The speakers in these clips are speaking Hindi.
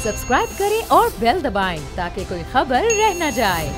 सब्सक्राइब करें और बेल दबाएं ताकि कोई खबर रह न जाए।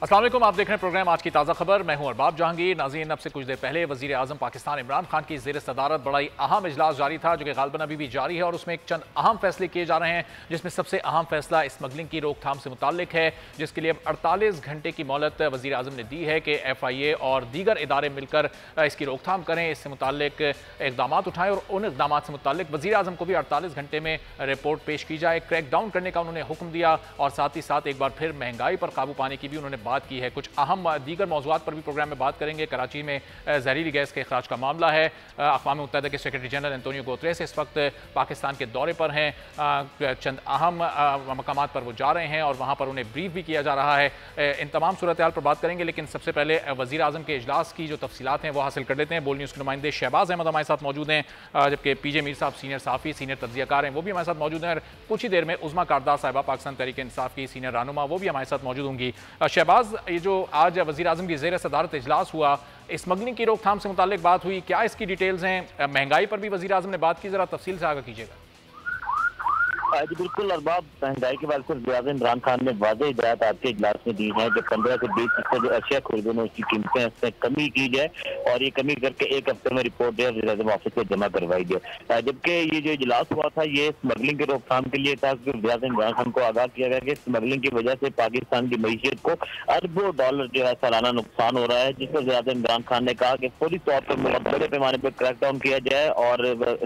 अस्सलाम वालेकुम, आप देख रहे हैं प्रोग्राम आज की ताज़ा खबर। मैं हूं अरबाब जहांगीर। नाज़रीन, अब से कुछ देर पहले वज़ीर आज़म पाकिस्तान इमरान खान की ज़ेर सदारत बड़ा ही अहम इजलास जारी था, जो कि ग़ालिबन अभी भी जारी है, और उसमें एक चंद अहम फैसले किए जा रहे हैं, जिसमें सबसे अहम फैसला स्मगलिंग की रोकथाम से मुताल्लिक है, जिसके लिए अब 48 घंटे की मोहलत वज़ीर आज़म ने दी है कि FIA और दीगर इदारे मिलकर इसकी रोकथाम करें, इससे मुताल्लिक इक़दाम उठाएँ, और उन इक़दाम से मुताल्लिक वज़ीर आज़म को भी 48 घंटे में रिपोर्ट पेश की जाए। क्रैक डाउन करने का उन्होंने हुक्म दिया, और साथ ही साथ एक बार फिर महंगाई पर काबू पाने की भी उन्होंने बात की है। कुछ दीगर मौज़ूआत पर भी प्रोग्राम में बात करेंगे। कराची में जहरीली गैस के अखराज का मामला है। अक़वाम मुत्तहिदा के सेक्रेटरी जनरल एंटोनियो गुतेरेस इस वक्त पाकिस्तान के दौरे पर हैं। चंद अहम मकामात पर वो जा रहे हैं और वहाँ पर उन्हें ब्रीफ भी किया जा रहा है। इन तमाम सूरत हाल पर बात करेंगे, लेकिन सबसे पहले वज़ीर आज़म के इजलास की जो तफसीलात हैं वो हासिल कर लेते हैं। बोल न्यूज़ के नुमाइंदे शहबाज अहमद हमारे साथ मौजूद हैं, जबकि PJ मीर साहब सीनियर साफ़ी, सीनियर तज्ज़ियाकार हैं, वो भी हमारे साथ मौजूद हैं। और कुछ ही देर में उज़मा कारदार साहिबा, पाकिस्तान तहरीक इंसाफ की सीनियर रहनुमा, वो भी हमारे साथ मौजूद होंगी। शहबाज, ये जो आज वज़ीर आज़म की ज़ेर सदारत इजलास हुआ, स्मगलिंग की रोकथाम से मुताल्लिक बात हुई, क्या इसकी डिटेल्स हैं? महंगाई पर भी वज़ीर आज़म ने बात की, ज़रा तफसील से आगे कीजिएगा। जी बिल्कुल अरबाब, महंगाई के बाद वज़ीर इमरान खान ने वाज़ेह हिदायत आज के इजलास में दी है जो 15 से 20% जो अशिया खरीदने में उसकी कीमतें उसमें कमी की जाए, और ये कमी करके एक हफ्ते में रिपोर्ट जो वज़ीर आज़म ऑफिस को जमा करवाई जाए। जबकि ये जो इजलास हुआ था ये स्मगलिंग की रोकथाम के लिए था, वज़ीर आज़म इमरान खान को आगाह किया गया कि स्मगलिंग की वजह से पाकिस्तान की मईशत को अरबों डॉलर जो है सालाना नुकसान हो रहा है, जिस पर वज़ीर आज़म इमरान खान ने कहा कि फौरी तौर पर बड़े पैमाने पर क्रैकडाउन किया जाए, और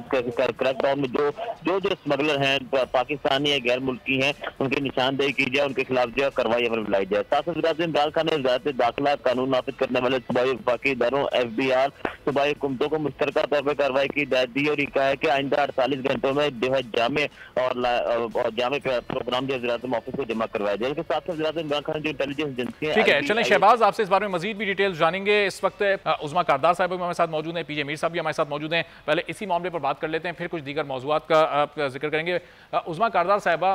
क्रैकडाउन में जो स्मगलर हैं पाकिस्तानी या गैर मुल्की हैं उनकी निशानदेही की जाए, उनके खिलाफ जो कार्रवाई अमल में लाई जाए। साथ ही वज़ीर इमरान खान ने वज़ारत दाखिला कानून नाफिज करने वाले सूबाई वफाकी इदारों FBR सूबाई हुकूमतों को मुश्तरका तौर पर कार्रवाई की हिदायत दी, और ये कहा है कि आइंदा 48 घंटों में जो है जामे और जामे प्रोग्राम जो वज़ीर आज़म ऑफिस को जमा करवाया जाए। इसके साथ वज़ीर आज़म इमरान खान जो इंटेलिजेंस एजेंसी है। ठीक है, चलें शहबाज, आपसे इस बारे में मजीद भी डिटेल्स जानेंगे। इस वक्त उज़मा कारदार साहब भी हमारे साथ मौजूद हैं, PJ मीर साहब भी हमारे साथ मौजूद हैं। पहले इसी मामले पर बात कर लेते हैं, फिर कुछ दीगर मौज़ूआत का जिक्र करेंगे। उज़मा कारदार साहिबा,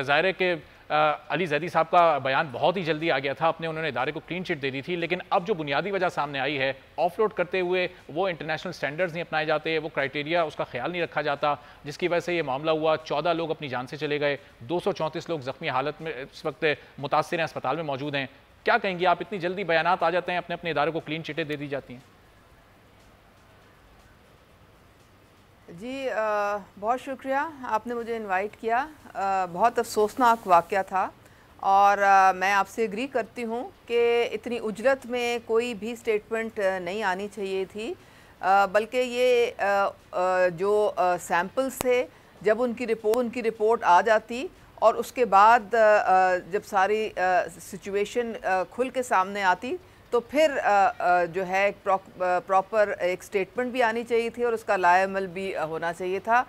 ज़ाहिर है कि अली जैदी साहब का बयान बहुत ही जल्दी आ गया था, उन्होंने इदारे को क्लीन चिट दे दी थी, लेकिन अब जो बुनियादी वजह सामने आई है, ऑफलोड करते हुए वो इंटरनेशनल स्टैंडर्ड्स नहीं अपनाए जाते, वो क्राइटेरिया उसका ख्याल नहीं रखा जाता, जिसकी वजह से ये मामला हुआ। 14 लोग अपनी जान से चले गए, 234 लोग ज़ख्मी हालत में इस वक्त मुतासिर हैं, अस्पताल में मौजूद हैं। क्या कहेंगे आप, इतनी जल्दी बयानात आ जाते हैं, अपने अपने इदारे को क्लीन चिटें दे दी जाती हैं? जी बहुत शुक्रिया, आपने मुझे इनवाइट किया। बहुत अफसोसनाक वाक़या था, और मैं आपसे एग्री करती हूँ कि इतनी उजरत में कोई भी स्टेटमेंट नहीं आनी चाहिए थी, बल्कि ये जो सैम्पल्स थे, जब उनकी रिपोर्ट आ जाती और उसके बाद जब सारी सिचुएशन खुल के सामने आती, तो फिर जो है एक प्रॉपर एक स्टेटमेंट भी आनी चाहिए थी और उसका लाएअमल भी होना चाहिए था।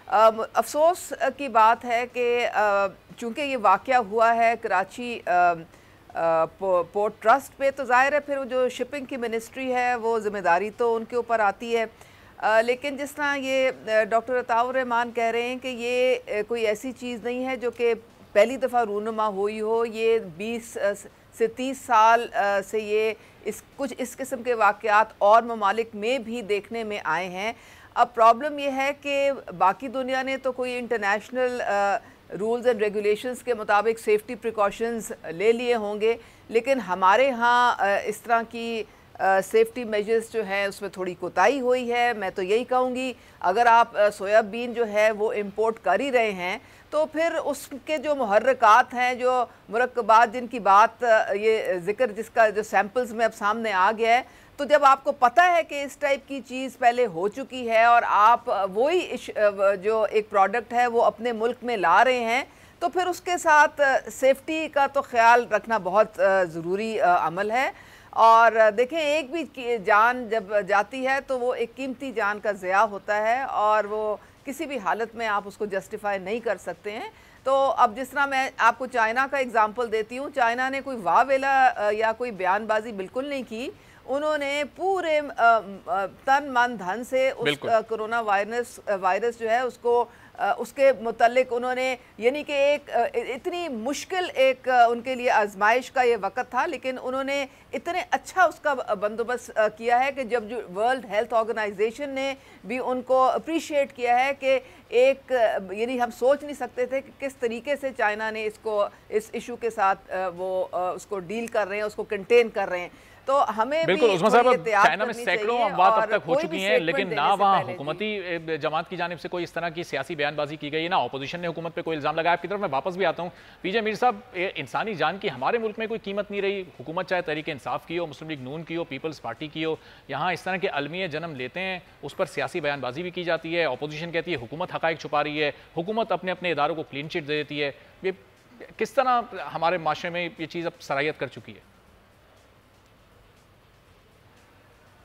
अफसोस की बात है कि चूँकि ये वाक़या हुआ है कराची पोर्ट ट्रस्ट पे, तो ज़ाहिर है फिर जो शिपिंग की मिनिस्ट्री है वो ज़िम्मेदारी तो उनके ऊपर आती है। लेकिन जिस तरह ये डॉक्टर अताउर रहमान कह रहे हैं कि ये कोई ऐसी चीज़ नहीं है जो कि पहली दफ़ा रूनुमा हुई हो, ये 20 से 30 साल से ये कुछ इस किस्म के वाक़यात और ममालिक में भी देखने में आए हैं। अब प्रॉब्लम ये है कि बाकी दुनिया ने तो कोई इंटरनेशनल रूल्स एंड रेगुलेशंस के मुताबिक सेफ्टी प्रिकॉशंस ले लिए होंगे, लेकिन हमारे यहाँ इस तरह की सेफ्टी मेजर्स जो हैं उसमें थोड़ी कोताही हुई है। मैं तो यही कहूँगी, अगर आप सोयाबीन जो है वो इंपोर्ट कर ही रहे हैं, तो फिर उसके जो मुहर्रकात हैं, जो मुरक्कबात जिनकी बात ये ज़िक्र जिसका जो सैम्पल्स में अब सामने आ गया है, तो जब आपको पता है कि इस टाइप की चीज़ पहले हो चुकी है और आप वही जो एक प्रोडक्ट है वो अपने मुल्क में ला रहे हैं, तो फिर उसके साथ सेफ्टी का तो ख्याल रखना बहुत ज़रूरी अमल है। और देखें, एक भी जान जब जाती है तो वो एक कीमती जान का ज़िया होता है, और वो किसी भी हालत में आप उसको जस्टिफाई नहीं कर सकते हैं। तो अब जिस तरह मैं आपको चाइना का एग्ज़ाम्पल देती हूँ, चाइना ने कोई वावेला या कोई बयानबाजी बिल्कुल नहीं की, उन्होंने पूरे तन मन धन से उस कोरोना वायरस जो है उसको उसके मुतल्लिक उन्होंने, यानी कि एक इतनी मुश्किल एक उनके लिए आजमाइश का ये वक्त था, लेकिन उन्होंने इतने अच्छा उसका बंदोबस्त किया है कि जब जो वर्ल्ड हेल्थ ऑर्गेनाइजेशन ने भी उनको अप्रिशिएट किया है कि एक, यानी हम सोच नहीं सकते थे कि किस तरीके से चाइना ने इस इशू के साथ वो उसको डील कर रहे हैं, उसको कंटेन कर रहे हैं। तो हमें बिल्कुल उस्मान साहब, चाइना में सैकड़ों अमवात अब तक हो कोई चुकी भी हैं, लेकिन statement ना देने से वहाँ पहले हुकूमती जमात की जानिब से कोई इस तरह की सियासी बयानबाजी की गई है, ना अपोजिशन ने हुकूमत पे कोई इल्ज़ाम लगाया। आपकी तरफ मैं वापस भी आता हूँ। पीजे मीर साहब, इंसानी जान की हमारे मुल्क में कोई कीमत नहीं रही। हुकूमत चाहे तहरीक इंसाफ की हो, मुस्लिम लीग नून की हो, पीपल्स पार्टी की हो, यहाँ इस तरह के अलमिए जन्म लेते हैं, उस पर सियासी बयानबाजी भी की जाती है। अपोजिशन कहती है हुकूमत हक़ाइक़ छुपा रही है, हुकूमत अपने अपने इदारों को क्लीन चिट दे देती है। ये किस तरह हमारे माशरे में ये चीज़ अब सराहियत कर चुकी है?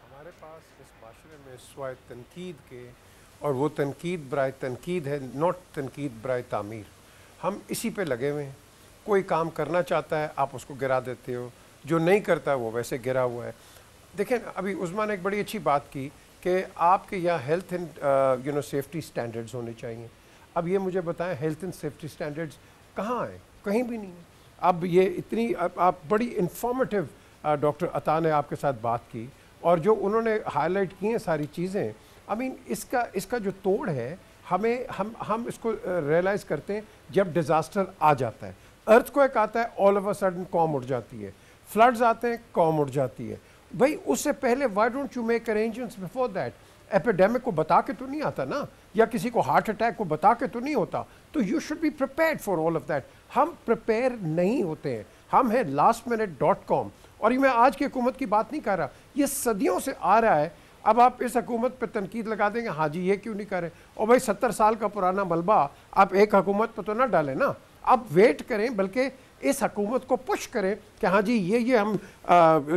हमारे पास इस माशरे में सिवाय तनकीद के, और वो तनकीद बराए तनकीद है, नॉट तनकीद बराए तामीर। हम इसी पे लगे हुए हैं। कोई काम करना चाहता है आप उसको गिरा देते हो, जो नहीं करता वो वैसे गिरा हुआ है। देखें, अभी उस्मान ने एक बड़ी अच्छी बात की कि आपके यहाँ हेल्थ एंड सेफ्टी स्टैंडर्ड्स होने चाहिए। अब ये मुझे बताएं, हेल्थ एंड सेफ्टी स्टैंडर्ड्स कहाँ हैं? कहीं भी नहीं है। अब ये इतनी आप बड़ी इंफॉर्मेटिव डॉक्टर अता ने आपके साथ बात की, और जो उन्होंने हाईलाइट की हैं सारी चीज़ें, आई मीन इसका जो तोड़ है, हमें हम इसको रियलाइज़ करते हैं जब डिज़ास्टर आ जाता है। अर्थक्वेक आता है, all of a sudden com उड़ जाती है। फ्लड्स आते हैं, कॉम उड़ जाती है। भाई उससे पहले why don't you make arrangements before that? Epidemic को बता के तो नहीं आता ना, या किसी को हार्ट अटैक को बता के तो नहीं होता। तो you should be prepared for all of that. हम प्रिपेयर नहीं होते हैं। हम हैं lastminute.com। और ये मैं आज की हुकूमत की बात नहीं कर रहा, ये सदियों से आ रहा है। अब आप इस हुकूमत पर तनकीद लगा देंगे, हाँ जी ये क्यों नहीं कर रहे, और भाई 70 साल का पुराना मलबा आप एक हुकूमत पर तो ना डालें ना। आप वेट करें, बल्कि इस हुकूमत को पुश करें कि हाँ जी ये हम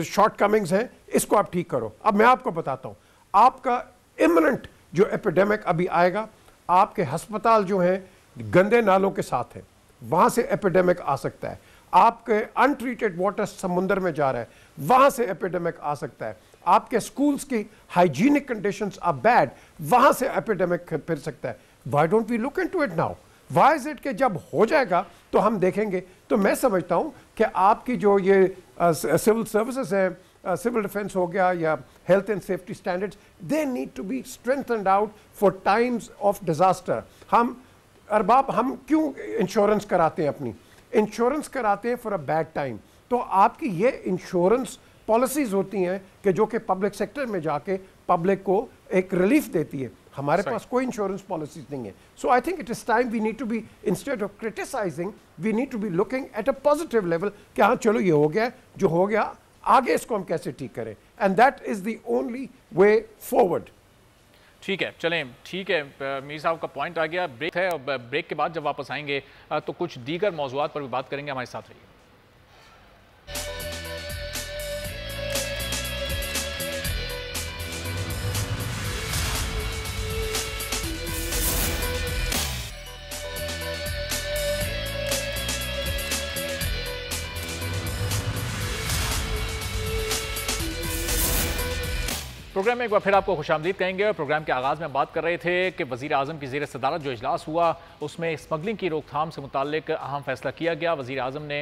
शॉर्ट कमिंग्स हैं, इसको आप ठीक करो। अब मैं आपको बताता हूँ, आपका इमिनेंट जो एपिडेमिक अभी आएगा, आपके हस्पताल जो हैं गंदे नालों के साथ हैं, वहाँ से एपिडेमिक आ सकता है। आपके अनट्रीटेड वाटर समुंदर में जा रहा है, वहाँ से एपिडेमिक आ सकता है। आपके स्कूल्स की हाइजीनिक कंडीशंस आर बैड, वहाँ से एपिडेमिक फिर सकता है। Why don't we look into it now? Why is it कि जब हो जाएगा तो हम देखेंगे। तो मैं समझता हूँ कि आपकी जो ये सिविल सर्विसेज है, सिविल डिफेंस हो गया या health and safety standards, they need to be strengthened out for times of disaster. हम अरबाब, हम क्यों इंश्योरेंस कराते हैं? अपनी इंश्योरेंस कराते हैं फॉर अ बैड टाइम। तो आपकी ये इंश्योरेंस पॉलिसीज होती हैं कि जो कि पब्लिक सेक्टर में जाके पब्लिक को एक रिलीफ देती है। हमारे पास कोई इंश्योरेंस पॉलिसीज नहीं है। So I think it is time we need to be, instead of criticising, we need to be looking at a positive level कि हाँ चलो ये हो गया, जो हो गया आगे इसको हम कैसे ठीक करें, and that is the only way forward. ठीक है, चलें, ठीक है। मीर साहब का पॉइंट आ गया। ब्रेक है, और ब्रेक के बाद जब वापस आएंगे तो कुछ दीगर मौज़ूआत पर भी बात करेंगे। हमारे साथ रहिए। प्रोग्राम में एक बार फिर आपको खुशामदीद कहेंगे। प्रोग्राम के आगाज़ में बात कर रहे थे कि वज़ीर आज़म की ज़ेर सदारत जो इजलास हुआ, उसमें स्मगलिंग की रोकथाम से मुताल्लिक अहम फैसला किया गया। वज़ीर आज़म ने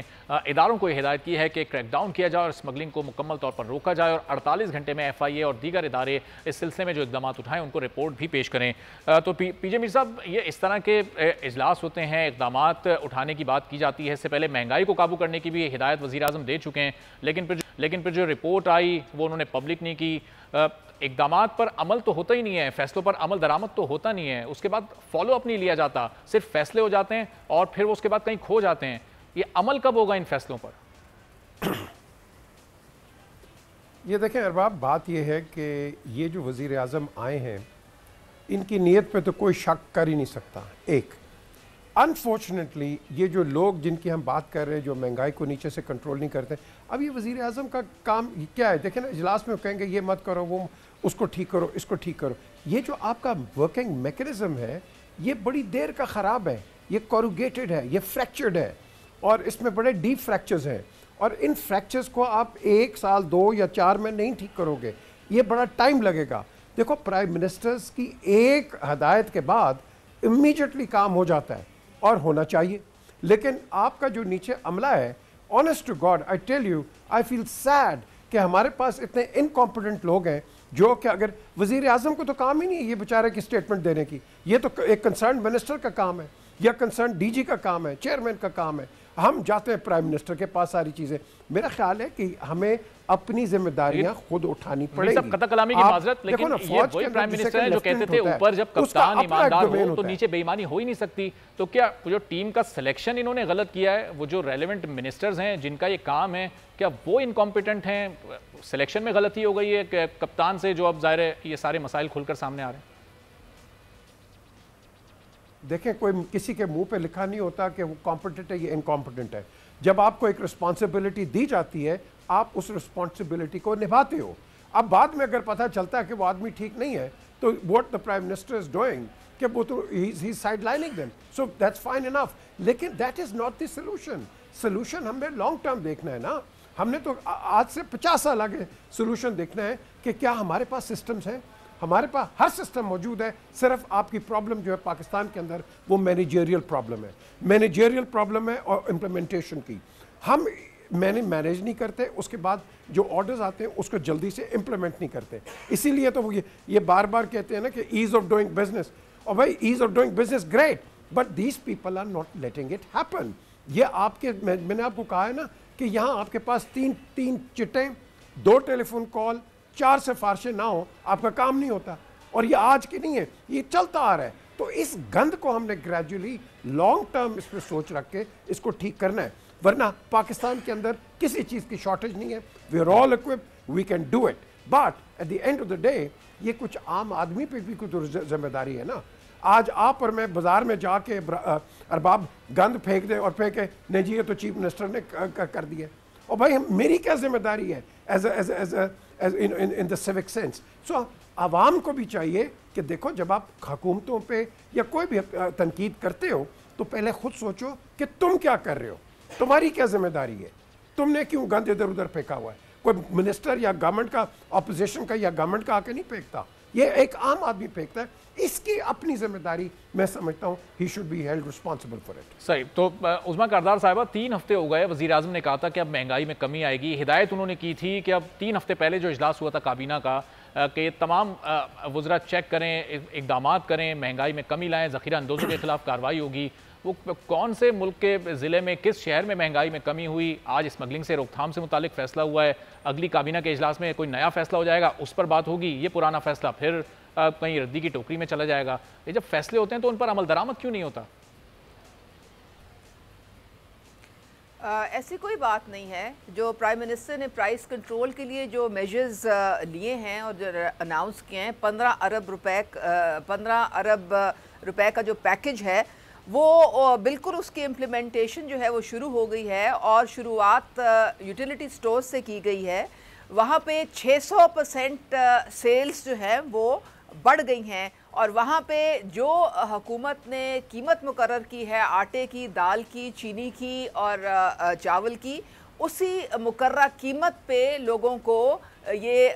इदारों को हिदायत की है कि क्रैकडाउन किया जाए और स्मगलिंग को मुकम्मल तौर पर रोका जाए, और 48 घंटे में FIA और दीगर इदारे इस सिलसिले में जो इक़दाम उठाएँ उनको रिपोर्ट भी पेश करें। तो पीजे मीर साहब, ये इस तरह के इजलास होते हैं, इक़दाम उठाने की बात की जाती है। इससे पहले महंगाई को काबू करने की भी हिदायत वज़ीर आज़म दे चुके हैं, लेकिन फिर जो रिपोर्ट आई वो उन्होंने पब्लिक नहीं की। इक़दाम पर अमल तो होता ही नहीं है, फैसलों पर अमल दरामद तो होता नहीं है, उसके बाद फॉलो अप नहीं लिया जाता, सिर्फ फैसले हो जाते हैं और फिर वो उसके बाद कहीं खो जाते हैं। ये अमल कब होगा इन फैसलों पर? ये देखें अरबाब, बात ये है कि ये जो वज़ीर आज़म आए हैं, इनकी नीयत पे तो कोई शक कर ही नहीं सकता। एक अनफॉर्चुनेटली ये जो लोग जिनकी हम बात कर रहे हैं, जो महंगाई को नीचे से कंट्रोल नहीं करते, अब ये वज़ीर आज़म का काम क्या है? देखें ना, इजलास में कहेंगे ये मत करो, वो उसको ठीक करो, इसको ठीक करो। ये जो आपका वर्किंग मैकेनिज्म है, ये बड़ी देर का ख़राब है, ये कोरुगेटेड है, ये फ्रैक्चर्ड है, और इसमें बड़े डीप फ्रैक्चर्स हैं, और इन फ्रैक्चर्स को आप 1 साल 2 या 4 में नहीं ठीक करोगे, ये बड़ा टाइम लगेगा। देखो, प्राइम मिनिस्टर्स की एक हदायत के बाद इमीडिएटली काम हो जाता है और होना चाहिए। लेकिन आपका जो नीचे अमला है, honest to God I tell you, I feel sad कि हमारे पास इतने इनकॉम्पिटेंट लोग हैं जो कि अगर वजीर आजम को तो काम ही नहीं है ये बेचारे की स्टेटमेंट देने की, ये तो एक कंसर्न मिनिस्टर का काम है या कंसर्न डीजी का काम है, चेयरमैन का काम है। हम जाते हैं प्राइम मिनिस्टर के पास सारी चीजें। मेरा ख्याल है कि हमें अपनी जिम्मेदारियां खुद उठानी पड़ेगी। कतल कलामी की माजरत, लेकिन ये वही प्राइम मिनिस्टर है जो कहते थे ऊपर जब कप्तान ईमानदार हो तो नीचे बेईमानी हो ही नहीं सकती। तो क्या जो टीम का सिलेक्शन इन्होंने गलत किया है, वो जो रेलेवेंट मिनिस्टर्स हैं जिनका ये काम है, क्या वो इनकॉम्पिटेंट हैं? सिलेक्शन में गलती हो गई है कप्तान से, जो अब जाहिर है ये सारे मसाइल खुलकर सामने आ रहे हैं? देखें, कोई किसी के मुंह पे लिखा नहीं होता कि वो कॉम्पिटेंट है या इनकॉम्पिटेंट है। जब आपको एक रिस्पॉन्सिबिलिटी दी जाती है, आप उस रिस्पॉन्सिबिलिटी को निभाते हो। अब बाद में अगर पता चलता है कि वो आदमी ठीक नहीं है, तो what the prime minister is doing कि वो तो ही sidelining them, so that's fine enough. लेकिन that is not the solution. Solution हमें लॉन्ग टर्म देखना है ना। हमने तो आज से 50 साल आगे सोल्यूशन देखना है कि क्या हमारे पास सिस्टम्स हैं। हमारे पास हर सिस्टम मौजूद है, सिर्फ आपकी प्रॉब्लम जो है पाकिस्तान के अंदर वो मैनेजरियल प्रॉब्लम है। मैनेजरियल प्रॉब्लम है और इम्प्लीमेंटेशन की। हम मैनेज नहीं करते, उसके बाद जो ऑर्डर्स आते हैं उसको जल्दी से इम्प्लीमेंट नहीं करते। इसीलिए तो वो ये बार बार कहते हैं ना कि ईज ऑफ डूइंग बिजनेस। और भाई ease of doing business great, but these people are not letting it happen. ये आपके मैंने आपको कहा है ना कि यहाँ आपके पास तीन चिट्टें, 2 टेलीफोन कॉल, 4 सिफारिशें ना हो, आपका काम नहीं होता। और ये आज की नहीं है, ये चलता आ रहा है। तो इस गंद को हमने ग्रेजुअली लॉन्ग टर्म इस पर सोच रख के इसको ठीक करना है। वरना पाकिस्तान के अंदर किसी चीज़ की शॉर्टेज नहीं है। We are all equipped, we can do it, but at the end of the day ये कुछ आम आदमी पे भी कुछ जिम्मेदारी है ना। आज आप और मैं बाजार में जाके अरबाब गंद फेंक दे और फेंके नहीं जी ये तो चीफ मिनिस्टर ने कर दिया, और भाई मेरी क्या जिम्मेदारी है as in the civic sense. So आवाम को भी चाहिए कि देखो, जब आप हुकूमतों पे या कोई भी तनकीद करते हो तो पहले खुद सोचो कि तुम क्या कर रहे हो, तुम्हारी क्या जिम्मेदारी है, तुमने क्यों गंद इधर उधर फेंका हुआ है। कोई मिनिस्टर या गवर्नमेंट का, ऑपोजिशन का या गवर्नमेंट का आके नहीं फेंकता, ये एक आम आदमी फेंकता है। इसकी अपनी जिम्मेदारी मैं समझता हूँ, he should be held responsible for it. सही। तो उस्मा कारदार साहिबा, 3 हफ्ते हो गए, वज़ीर आज़म ने कहा था कि अब महंगाई में कमी आएगी। हिदायत उन्होंने की थी कि अब 3 हफ्ते पहले जो इजलास हुआ था काबीना का कि तमाम वज़रा चेक करें, इकदाम करें, महंगाई में कमी लाएँ, ज़ख़ीरा अंदोज़ों के खिलाफ कार्रवाई होगी। वो कौन से मुल्क के ज़िले में, किस शहर में महंगाई में कमी हुई? आज स्मगलिंग से रोकथाम से मुतालिक फ़ैसला हुआ है, अगली काबीना के इजलास में कोई नया फ़ैसला हो जाएगा, उस पर बात होगी। ये पुराना फ़ैसला फिर कहीं रद्दी की टोकरी में चला जाएगा। ये जब फैसले होते हैं तो उन पर अमल दरामद क्यों नहीं होता? ऐसी कोई बात नहीं है। जो प्राइम मिनिस्टर ने प्राइस कंट्रोल के लिए जो मेजर्स लिए हैं और जो अनाउंस किए हैं, 15 अरब रुपए का जो पैकेज है वो बिल्कुल उसकी इम्प्लीमेंटेशन जो है वो शुरू हो गई है। और शुरुआत यूटिलिटी स्टोर से की गई है। वहाँ पे 600% सेल्स जो है वो बढ़ गई हैं। और वहाँ पे जो हुकूमत ने कीमत मुकर्रर की है आटे की, दाल की, चीनी की और चावल की, उसी मुकर्रर कीमत पे लोगों को ये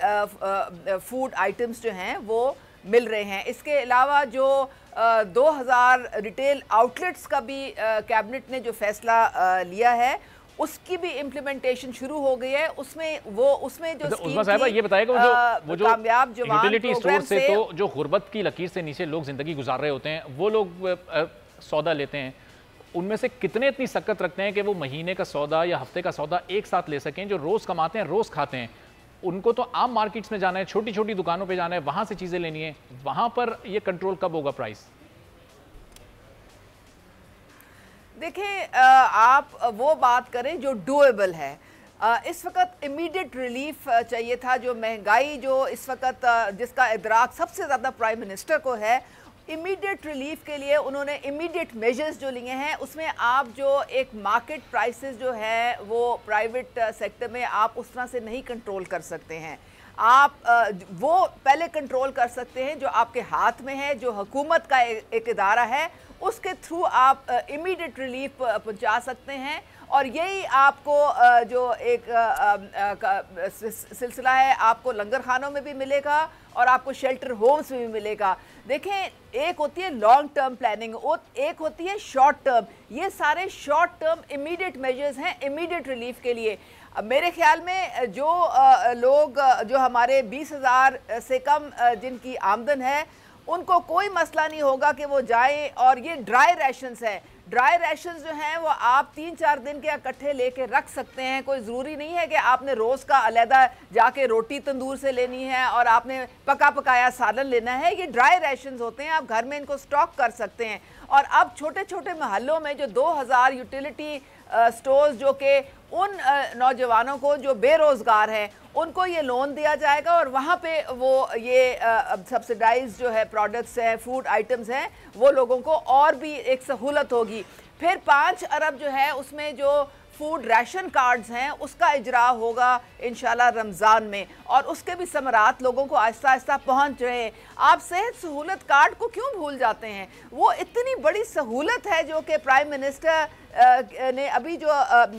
फूड आइटम्स जो हैं वो मिल रहे हैं। इसके अलावा जो 2000 रिटेल आउटलेट्स का भी कैबिनेट ने जो फैसला लिया है उसकी भी इम्प्लीमेंटेशन शुरू हो गई है। उसमें जो स्कीम साहिबा ये बताएगा वो जो कामयाब जवान यूटिलिटी स्टोर से तो जो गुर्बत की लकीर से नीचे लोग जिंदगी गुजार रहे होते हैं, वो लोग सौदा लेते हैं, उनमें से कितने इतनी सकत रखते हैं कि वो महीने का सौदा या हफ्ते का सौदा एक साथ ले सकें? जो रोज़ कमाते हैं, रोज़ खाते हैं, उनको तो आम मार्केट्स में जाना है, छोटी छोटी दुकानों पे जाना है, वहाँ से चीज़ें लेनी है। वहाँ पर ये कंट्रोल कब होगा प्राइस? देखें, आप वो बात करें जो डूएबल है। इस वक्त इमीडिएट रिलीफ चाहिए था। जो महंगाई जो इस वक्त जिसका इदराक सबसे ज़्यादा प्राइम मिनिस्टर को है, इमीडिएट रिलीफ के लिए उन्होंने इमीडिएट मेजर्स जो लिए हैं, उसमें आप जो एक मार्केट प्राइसेस जो है वो प्राइवेट सेक्टर में आप उस तरह से नहीं कंट्रोल कर सकते हैं। आप वो पहले कंट्रोल कर सकते हैं जो आपके हाथ में है, जो हुकूमत का एक इदारा है, उसके थ्रू आप इमीडिएट रिलीफ पहुंचा सकते हैं। और यही आपको जो एक सिलसिला है आपको लंगर खानों में भी मिलेगा और आपको शेल्टर होम्स में भी मिलेगा। देखें, एक होती है लॉन्ग टर्म प्लानिंग, एक होती है शॉर्ट टर्म। ये सारे शॉर्ट टर्म इमीडिएट मेजर्स हैं, इमीडिएट रिलीफ के लिए। मेरे ख्याल में जो लोग जो हमारे 20,000 से कम जिनकी आमदन है उनको कोई मसला नहीं होगा कि वो जाएं। और ये ड्राई रेशंस हैं, ड्राई रेशंस जो हैं वो आप 3-4 दिन के इकट्ठे लेके रख सकते हैं। कोई ज़रूरी नहीं है कि आपने रोज़ का अलहदा जाके रोटी तंदूर से लेनी है और आपने पका पकाया सालन लेना है। ये ड्राई रेशंस होते हैं, आप घर में इनको स्टॉक कर सकते हैं। और अब छोटे छोटे महलों में जो 2000 यूटिलिटी स्टोर्स जो कि उन नौजवानों को जो बेरोज़गार हैं उनको ये लोन दिया जाएगा और वहाँ पे वो ये सब्सिडाइज जो है प्रोडक्ट्स हैं, फूड आइटम्स हैं, वो लोगों को और भी एक सहूलत होगी। फिर 5 अरब जो है उसमें जो फूड राशन कार्ड्स हैं उसका इजरा होगा इंशाल्लाह रमज़ान में और उसके भी समरात लोगों को आहिस्ता आहिस्ता पहुंच रहे हैं। आप सेहत सहूलत कार्ड को क्यों भूल जाते हैं? वो इतनी बड़ी सहूलत है जो कि प्राइम मिनिस्टर ने अभी जो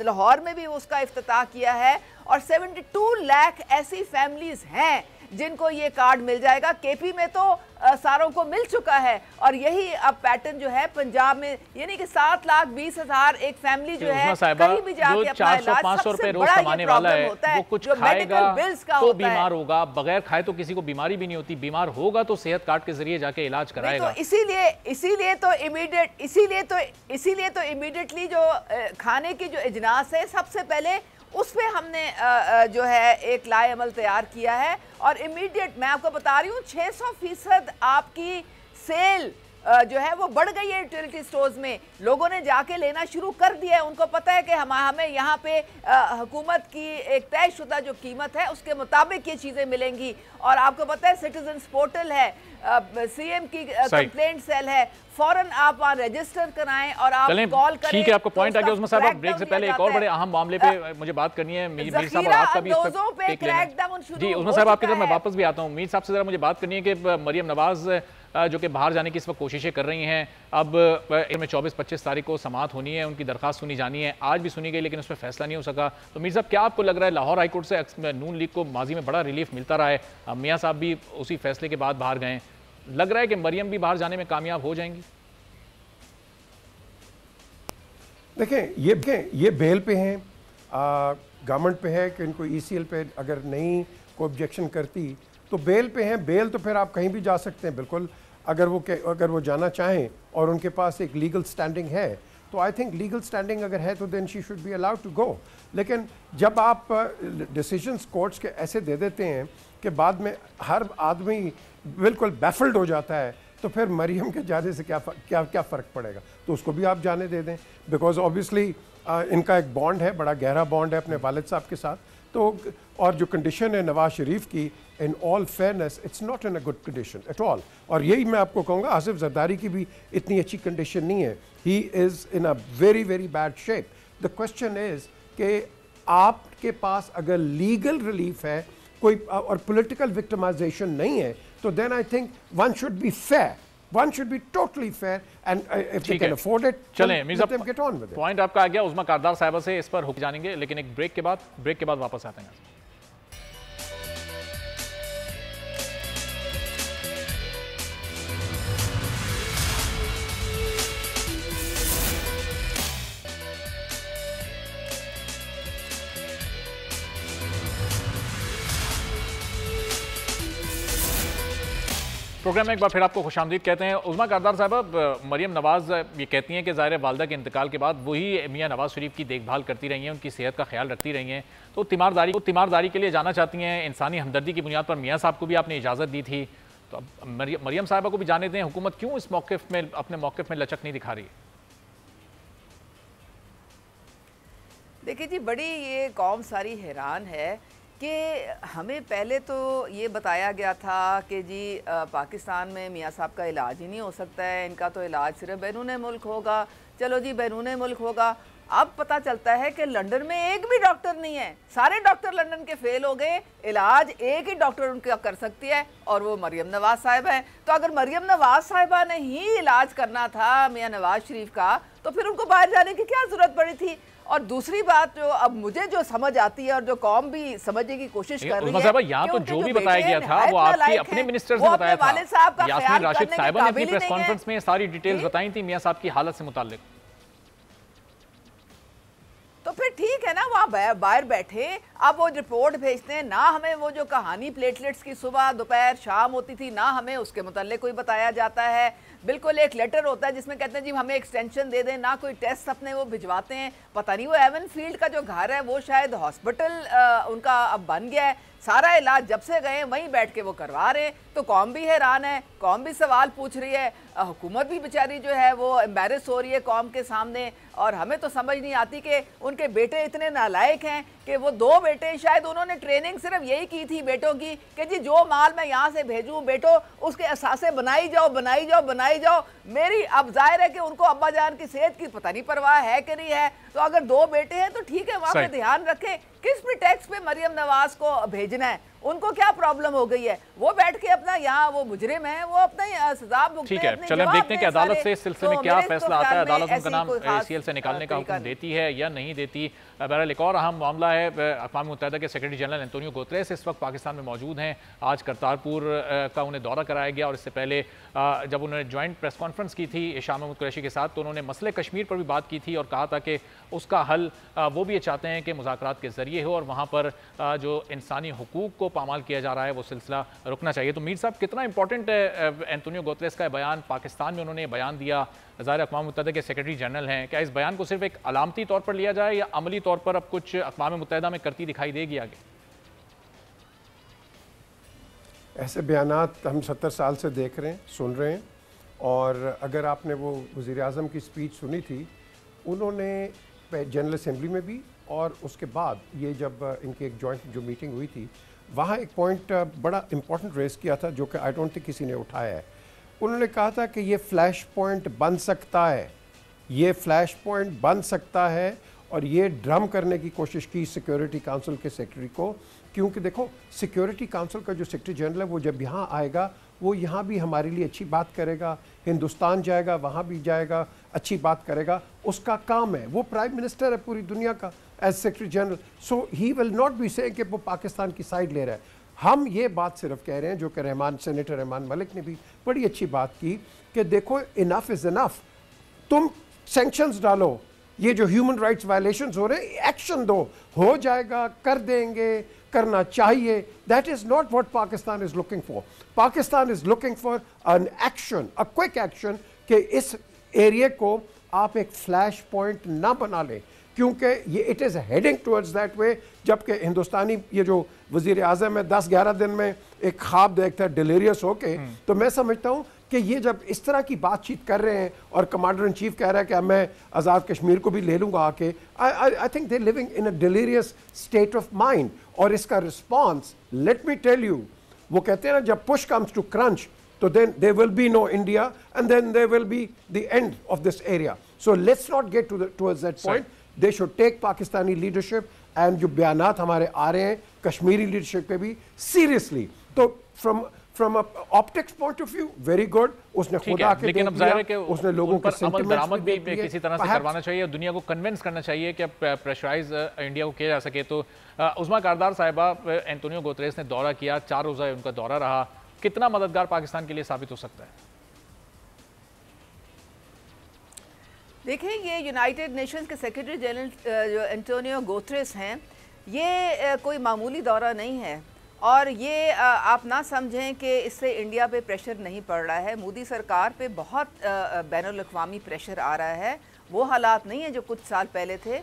लाहौर में भी उसका इफ्तिताह किया है और 72 लाख ऐसी फैमिलीज हैं जिनको ये कार्ड मिल जाएगा। केपी में तो सारों को मिल चुका है और यही अब पैटर्न जो है पंजाब में, यानी कि 7,20,000 एक फैमिली जो है कहीं भी जाके अपना इलाज, 400-500 रुपए रोज कमाने वाला है वो कुछ खाएगा तो बीमार होगा, बगैर खाए तो किसी को बीमारी भी नहीं होती, बीमार होगा तो सेहत कार्ड के जरिए जाके इलाज कराएगा। तो इसीलिए तो इमीडिएटली जो खाने की जो इजनास है सबसे पहले उस पर हमने जो है एक लाए अमल तैयार किया है और इमीडिएट मैं आपको बता रही हूँ 600% आपकी सेल जो है वो बढ़ गई है यूटिलिटी स्टोर्स में। लोगों ने जाके लेना शुरू कर दिया है, उनको पता है कि हमें यहाँ पे हुकूमत की एक तयशुदा जो कीमत है उसके मुताबिक ये चीज़ें मिलेंगी। और आपको पता है सिटीजन्स पोर्टल है, सीएम की कंप्लेंट सेल है, फौरन आप वहाँ रजिस्टर कराएं और आप कॉल करें। ठीक है, आपको पॉइंट आ गया। उसमें साहब ब्रेक से पहले एक और बड़े अहम मामले पे मुझे बात करनी है। मीर साहब और आपका भी इस पर टेक लेना है। जी उसमें साहब आपकी तरफ मैं वापस भी आता हूँ। मीर साहब से जरा मुझे बात करनी है कि मरियम नवाज जो कि बाहर जाने की इस वक्त कोशिशें कर रही हैं, अब इनमें 24-25 तारीख को समाअत होनी है, उनकी दरख्वास्त सुनी जानी है, आज भी सुनी गई लेकिन उस पर फैसला नहीं हो सका। तो मीर साहब क्या आपको लग रहा है लाहौर हाईकोर्ट से नून लीग को माजी में बड़ा रिलीफ मिलता रहा है, मियाँ साहब भी उसी फैसले के बाद बाहर गए, लग रहा है कि मरियम भी बाहर जाने में कामयाब हो जाएंगी? देखें ये बेल पे हैं, गवर्नमेंट पे है कि इनको ECL पे अगर नहीं को ऑब्जेक्शन करती तो बेल पे हैं। बेल तो फिर आप कहीं भी जा सकते हैं बिल्कुल, अगर वो जाना चाहें और उनके पास एक लीगल स्टैंडिंग है तो आई थिंक लीगल स्टैंडिंग अगर है तो then she should be allowed to go. लेकिन जब आप डिसीजंस कोर्ट्स के ऐसे दे देते हैं कि बाद में हर आदमी बिल्कुल बैफल्ड हो जाता है तो फिर मरियम के जाने से क्या फ़र्क पड़ेगा? तो उसको भी आप जाने दे दें, बिकॉज ऑब्वियसली इनका एक बॉन्ड है, बड़ा गहरा बॉन्ड है अपने वालिद साहब के साथ। तो और जो कंडीशन है नवाज शरीफ की, in all fairness it's not in a good condition at all. और यही मैं आपको कहूँगा आसिफ जरदारी की भी इतनी अच्छी कंडीशन नहीं है, he is in a very very bad shape. The question is कि आपके पास अगर लीगल रिलीफ है कोई और पॉलिटिकल विक्टिमाइजेशन नहीं है तो then I think one should be fair. One should be totally fair and if they can afford it, चलें let them get on with it. Point आपका आ गया। उस्मा कारदार साहिबा से इस पर हुक जानेंगे लेकिन एक ब्रेक के बाद वापस आते हैं। प्रोग्राम में एक बार फिर आपको खुशामदीद कहते हैं। उस्मा कारदार साहब, मरियम नवाज ये कहती हैं कि ज़ाहिर वालदा के इंतकाल के बाद वही मियाँ नवाज शरीफ की देखभाल करती रही हैं, उनकी सेहत का ख्याल रखती रही हैं, तो तीमारदारी के लिए जाना चाहती हैं। इंसानी हमदर्दी की बुनियाद पर मियाँ साहब को भी आपने इजाज़त दी थी, तो अब मरियम साहिबा को भी जाने दें। हुकूमत क्यों इस मौक़िफ़ में अपने मौक़िफ़ में लचक नहीं दिखा रही? देखिए जी, बड़ी ये कौम सारी हैरान है कि हमें पहले तो ये बताया गया था कि जी पाकिस्तान में मियाँ साहब का इलाज ही नहीं हो सकता है, इनका तो इलाज सिर्फ बैरून मुल्क होगा। चलो जी बैरून मुल्क होगा। अब पता चलता है कि लंदन में एक भी डॉक्टर नहीं है, सारे डॉक्टर लंदन के फेल हो गए, इलाज एक ही डॉक्टर उनका कर सकती है और वो मरियम नवाज साहिबा है। तो अगर मरियम नवाज साहिबा ने ही इलाज करना था मियाँ नवाज शरीफ का तो फिर उनको बाहर जाने की क्या ज़रूरत पड़ी थी? और दूसरी बात जो अब मुझे जो समझ आती है और जो कौम भी समझने की कोशिश कर रही है, यहाँ तो जो भी बताया गया था वो आपके अपने मिनिस्टर ने बताया था। यास्मीन राशिद साहिबा ने अपनी प्रेस कॉन्फ्रेंस में सारी डिटेल्स बताई थी मियां साहब की हालत से मुताल्लिक। तो फिर ठीक है ना, वहाँ बाहर बैठे, अब वो रिपोर्ट भेजते हैं ना, हमें वो जो कहानी प्लेटलेट्स की सुबह दोपहर शाम होती थी ना हमें उसके मुताल्लिक कोई बताया जाता है। बिल्कुल एक लेटर होता है जिसमें कहते हैं जी हमें एक्सटेंशन दे दें, ना कोई टेस्ट अपने वो भिजवाते हैं। पता नहीं वो एवन फील्ड का जो घर है वो शायद हॉस्पिटल उनका अब बन गया है, सारा इलाज जब से गए वहीं बैठ के वो करवा रहे हैं। तो कौम भी हैरान है, कौम भी सवाल पूछ रही है, हुकूमत भी बेचारी जो है वो एम्बेरस हो रही है कौम के सामने। और हमें तो समझ नहीं आती कि उनके बेटे इतने नालायक हैं कि वो 2 बेटे, शायद उन्होंने ट्रेनिंग सिर्फ यही की थी बेटों की कि जी जो माल मैं यहाँ से भेजूँ बेटो उसके असासे बनाई जाओ बनाई जाओ बनाई जाओ। मेरी अब जाहिर है कि उनको अब्बा जान की सेहत की पता नहीं परवाह है कि नहीं है। तो अगर 2 बेटे हैं तो ठीक है, वहाँ पे ध्यान रखें। किस प्रिटेक्स्ट पे मरियम नवाज को भेजना है, उनको क्या प्रॉब्लम हो गई है? वो बैठ के अपना यहाँ वो मुजरिम है, वो अपना सजा भुगते हैं। ठीक है, चलें देखते हैं कि अदालत से इस सिलसिले में क्या फैसला आता है। अदालत उनका नाम ACL से निकालने का हुक्म देती है या नहीं देती। बहरहाल एक और अहम मामला है, अक़वाम मुत्तहिदा के सेक्रेटरी जनरल एंटोनियो गुतरेस इस वक्त पाकिस्तान में मौजूद हैं। आज करतारपुर का उन्हें दौरा कराया गया और इससे पहले जब उन्होंने ज्वाइंट प्रेस कॉन्फ्रेंस की थी शाह महमूद कुरैशी के साथ तो उन्होंने मसले कश्मीर पर भी बात की थी और कहा था कि उसका हल वो भी ये चाहते हैं कि मुज़ाकरात के ज़रिए हो और वहाँ पर जो इंसानी हुकूक को पामाल किया जा रहा है वो सिलसिला रुकना चाहिए। तो मीर साहब कितना इंपॉर्टेंट है एंटोनियो गुतरेस का बयान? पाकिस्तान में उन्होंने बयान दिया, ज़ाहिर अक़वाम मुत्तहिदा के सेक्रेटरी जनरल हैं, क्या इस बयान को सिर्फ एक अलामती तौर पर लिया जाए या अमली तौर पर अब कुछ अक़वाम मुत्तहिदा में करती दिखाई देगी आगे? ऐसे बयानात हम 70 साल से देख रहे हैं, सुन रहे हैं। और अगर आपने वो वज़ीर आज़म की स्पीच सुनी थी, उन्होंने जनरल असम्बली में भी और उसके बाद ये जब इनकी एक जॉइंट जो मीटिंग हुई थी वहाँ एक पॉइंट बड़ा इम्पोर्टेंट रेस किया था जो कि आई डोंट थिंक किसी ने उठाया है। उन्होंने कहा था कि ये फ्लैश पॉइंट बन सकता है, ये फ्लैश पॉइंट बन सकता है और ये ड्रम करने की कोशिश की सिक्योरिटी काउंसिल के सेक्रेटरी को, क्योंकि देखो सिक्योरिटी काउंसिल का जो सेक्रेटरी जनरल है वो जब यहाँ आएगा वो यहाँ भी हमारे लिए अच्छी बात करेगा, हिंदुस्तान जाएगा वहाँ भी जाएगा अच्छी बात करेगा, उसका काम है। वो प्राइम मिनिस्टर है पूरी दुनिया का as secretary general, so he will not be saying कि वो पाकिस्तान की साइड ले रहा है। हम ये बात सिर्फ कह रहे हैं जो कि सेनेटर रहमान मलिक ने भी बड़ी अच्छी बात की कि देखो इनफ इज़ इनफ, तुम सैंक्शंस डालो, ये जो ह्यूमन राइट्स वायलेशंस हो रहे हैं एक्शन दो, हो जाएगा, कर देंगे, करना चाहिए। That is not what Pakistan is looking for. Pakistan is looking for an action, a quick action, कि इस एरिया को आप एक फ्लैश पॉइंट ना बना लें, क्योंकि ये it is heading towards that way. जबकि हिंदुस्तानी ये जो वज़ीर आज़म है 10-11 दिन में एक ख्वाब देखता है डिलीरियस होके, तो मैं समझता हूँ कि ये जब इस तरह की बातचीत कर रहे हैं और कमांडर इन चीफ कह रहा है कि मैं आज़ाद कश्मीर को भी ले लूँगा आके, I think they living in a delirious state of mind. और इसका response let me tell you, वो कहते हैं ना जब पुश कम्स टू क्रंच तो then there will be no India and then there will be the end of this area. So let's not get towards that point. They should take Pakistani leadership and जो बयानात हमारे आ रहे हैं कश्मीरी लीडरशिप पे भी seriously। तो from a optics point of view very good, उसने खुदा के लेकिन अब जाहिर है कि उसने लोगों के अमल दरामद भी किसी तरह से करवाना चाहिए और दुनिया को कन्विंस करना चाहिए कि अब प्रेशराइज इंडिया को किया जा सके। तो उस्मा कारदार साहिबा, एंटोनियो गुतरेस ने दौरा किया, 4 रोज़ा उनका दौरा रहा, कितना मददगार पाकिस्तान के लिए साबित हो सकता है? देखिए, ये यूनाइटेड नेशंस के सेक्रेटरी जनरल जो एंटोनियो गुतरेस हैं, ये कोई मामूली दौरा नहीं है और ये आप ना समझें कि इससे इंडिया पे प्रेशर नहीं पड़ रहा है। मोदी सरकार पे बहुत बैनुल-अक़वामी प्रेशर आ रहा है, वो हालात नहीं है जो कुछ साल पहले थे।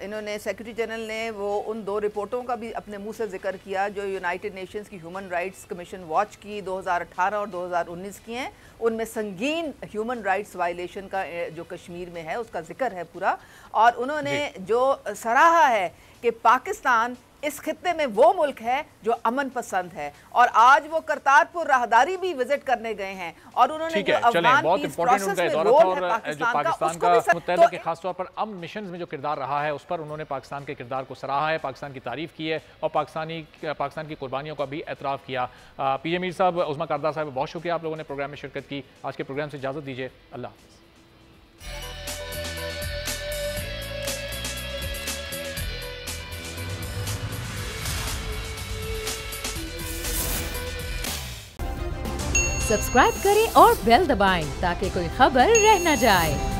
इन्होंने सेक्रेटरी जनरल ने वो उन 2 रिपोर्टों का भी अपने मुंह से जिक्र किया जो यूनाइटेड नेशंस की ह्यूमन राइट्स कमीशन वॉच की 2018 और 2019 की हैं। उनमें संगीन ह्यूमन राइट्स वायलेशन का जो कश्मीर में है उसका जिक्र है पूरा। और उन्होंने जो सराहा है कि पाकिस्तान इस खित्ते में वो मुल्क है जो अमन पसंद है, और आज वो करतारपुर राहदारी भी विजिट करने गए हैं और उन्होंने जो अफगान पीस प्रोसेस में रोल है पाकिस्तान का मुत्तहिदा के खासतौर पर अमन मिशन में जो किरदार रहा है उस पर उन्होंने पाकिस्तान के किरदार को सराहा है, पाकिस्तान की तारीफ की है और पाकिस्तान की कुर्बानियों का भी एतराफ़ किया। पीजे मीर साहब, उस्मा कारदार साहब, बहुत शुक्रिया आप लोगों ने प्रोग्राम में शिरकत की। आज के प्रोग्राम से इजाज़त दीजिए, अल्लाह हाफ़िज़। सब्सक्राइब करें और बेल दबाएं ताकि कोई खबर रह न जाए।